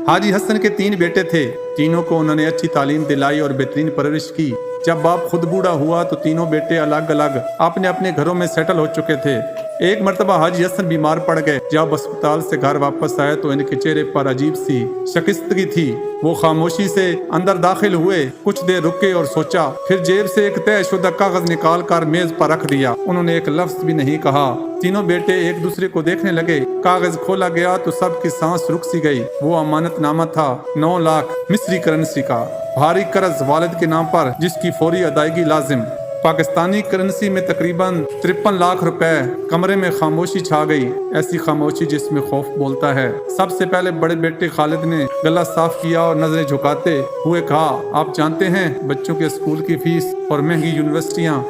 हाजी हसन के 3 बेटे थे। तीनों को उन्होंने अच्छी तालीम दिलाई और बेहतरीन परवरिश की। जब बाप खुद बूढ़ा हुआ तो तीनों बेटे अलग अलग अपने अपने घरों में सेटल हो चुके थे। एक मर्तबा हाजी हसन बीमार पड़ गए। जब अस्पताल से घर वापस आए तो इनके चेहरे पर अजीब सी शिकस्तगी थी। वो खामोशी से अंदर दाखिल हुए, कुछ देर रुके और सोचा, फिर जेब से एक तयशुदा कागज निकाल कर मेज पर रख दिया। उन्होंने एक लफ्ज भी नहीं कहा। तीनों बेटे एक दूसरे को देखने लगे। कागज खोला गया तो सबकी सांस रुक सी गई। वो अमानतनामा था 9 लाख मिस्री करेंसी का, भारी कर्ज वालिद के नाम पर, जिसकी फौरी अदायगी लाजिम। पाकिस्तानी करेंसी में तकरीबन 53 लाख रुपए। कमरे में खामोशी छा गई, ऐसी खामोशी जिसमें खौफ बोलता है। सबसे पहले बड़े बेटे खालिद ने गला साफ किया और नजरें झुकाते हुए कहा, आप जानते हैं बच्चों के स्कूल की फीस और महंगी यूनिवर्सिटियाँ,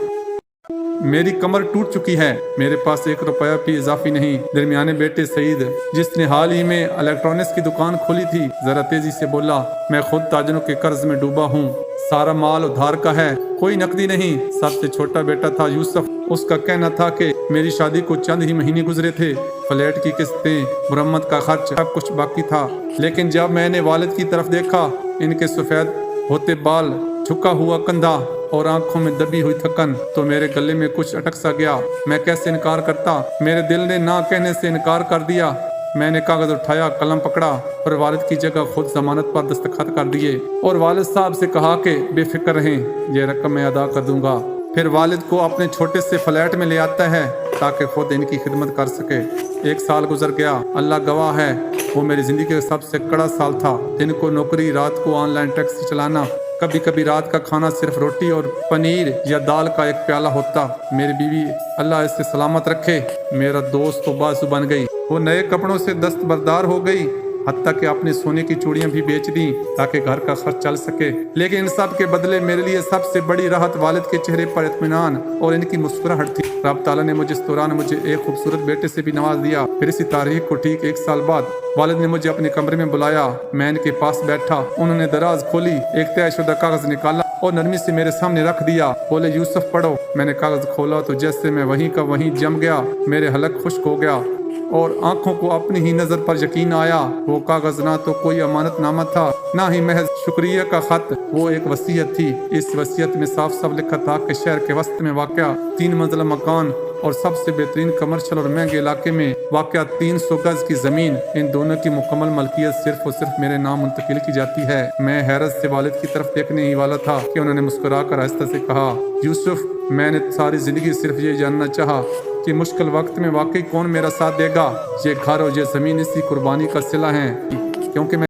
मेरी कमर टूट चुकी है। मेरे पास 1 रुपया भी इजाफी नहीं। दरमियाने बेटे सईद, जिसने हाल ही में इलेक्ट्रॉनिक्स की दुकान खोली थी, जरा तेजी से बोला, मैं खुद ताजरों के कर्ज में डूबा हूँ। सारा माल उधार का है, कोई नकदी नहीं। सबसे छोटा बेटा था यूसुफ। उसका कहना था कि मेरी शादी को चंद ही महीने गुजरे थे, फ्लैट की किस्तें, मुरम्मत का खर्च, सब कुछ बाकी था। लेकिन जब मैंने वालिद की तरफ देखा, इनके सफेद होते बाल, झुका हुआ कंधा और आंखों में दबी हुई थकन, तो मेरे गले में कुछ अटक सा गया। मैं कैसे इनकार करता। मेरे दिल ने ना कहने से इनकार कर दिया। मैंने कागज उठाया, कलम पकड़ा और वालिद की जगह खुद जमानत पर दस्तखत कर दिए और वालिद साहब से कहा कि बेफिक्र रहें, ये रकम मैं अदा कर दूंगा। फिर वालिद को अपने छोटे से फ्लैट में ले आता है ताकि खुद इनकी खिदमत कर सके। 1 साल गुजर गया। अल्लाह गवाह है, वो मेरी जिंदगी का सबसे कड़ा साल था। दिन को नौकरी, रात को ऑनलाइन टैक्सी चलाना, कभी कभी रात का खाना सिर्फ रोटी और पनीर या दाल का एक प्याला होता। मेरी बीवी, अल्लाह इसे सलामत रखे, मेरा दोस्त तो बाजू बन गई। वो नए कपड़ों से दस्तबरदार हो गई, हत्ता कि अपनी सोने की चूड़ियां भी बेच दी ताकि घर का खर्च चल सके। लेकिन इन सब के बदले मेरे लिए सबसे बड़ी राहत वालिद के चेहरे पर इत्मीनान और इनकी मुस्कुराहट थी। रब ताला ने मुझे इस दौरान एक खूबसूरत बेटे से भी नवाज दिया। फिर इसी तारीख को ठीक 1 साल बाद वालिद ने मुझे अपने कमरे में बुलाया। मैं इनके पास बैठा। उन्होंने दराज खोली, एक तयशुदा कागज निकाला और नरमी से मेरे सामने रख दिया। बोले, यूसुफ पढ़ो। मैंने कागज खोला तो जैसे मैं वहीं का वहीं जम गया। मेरे हलक खुश्क हो गया और आंखों को अपनी ही नजर पर यकीन आया। वो कागज ना तो कोई अमानतनामा था, ना ही महज शुक्रिया का खत। वो एक वसीयत थी। इस वसीयत में साफ साफ लिखा था कि शहर के वस्त में वाक़या 3 मंजिला मकान और सबसे बेहतरीन कमर्शियल और महंगे इलाके में वाक़या 300 गज की जमीन, इन दोनों की मुकम्मल मलकियत सिर्फ और सिर्फ मेरे नाम मुंतकिल की जाती है। मैं हैरत से वालिद की तरफ देखने ही वाला था कि उन्होंने मुस्कुरा कर आहिस्ता से कहा, यूसुफ, मैंने सारी जिंदगी सिर्फ ये जानना चाहा कि मुश्किल वक्त में वाकई कौन मेरा साथ देगा। ये घर और ये जमीन इसी कुर्बानी का सिला है, क्योंकि मैं